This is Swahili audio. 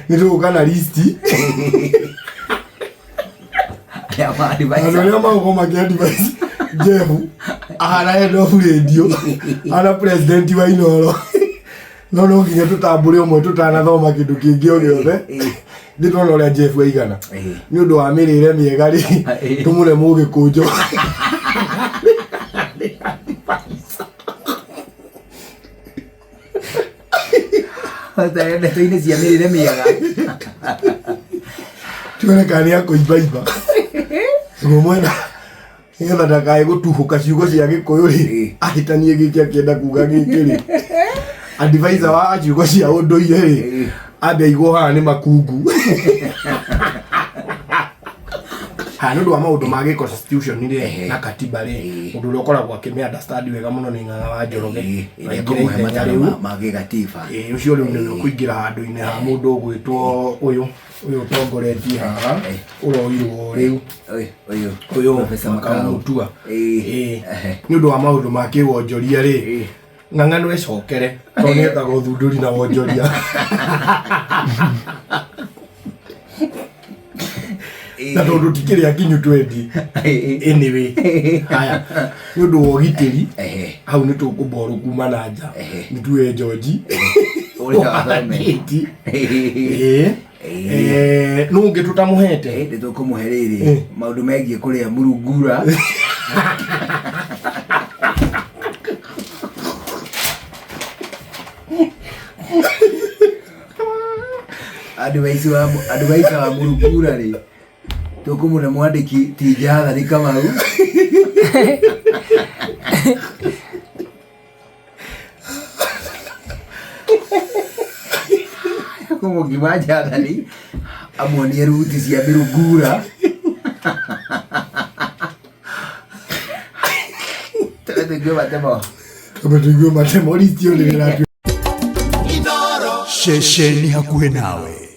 nituka na listi ya advice ano ma ko ma advice Jeff ana head of radio ana president wa Inooro no nginya tutambure umwe tutanathoma kindu kingi o giothe nditona uria Jeff waigana ni undu wa mirire miega ri tumure mugi kunjo hata ndio ine cia mirire miega tuone kani yako ibaiba ngomwena ngetha ndakae gutuhuka ciugo cia Gikuyu ri ahitanie giki akienda kuga giki ri advisor wa ciugo cia unduire ri abe igwo haha ni makungu hano ndo maundu ma constitution ni na katiba ri undu uri ukoragwo akime understand wega muno ni ng'ang'a wa Njoroge kumuhe mataro ma gatiba ucio ri ni kuingira handu-ini ha mundu ugwitwo uyu tongoretie haha uroirwo riu uyu professor Makamutua ni undu wa maundu ma kiwonjoria ri ng'ang'a no ecokere to ni eta guthunduri na wonjoria na tondu tikiri akinyu 20 anyway haya ni undu wa gitiri hau ni tukuboru kuma na nja ni tuwe George uri athometi nungi tutamuhete nditukumuherere maundu megie kuria murungura advice wa murungura ri tukumuna mwandiki tijatha ni Kamau como gimajatha ni amonie ruti cia mirungura tumetugiwa matemo listio ni Inooro shesheni hakuhe nawe.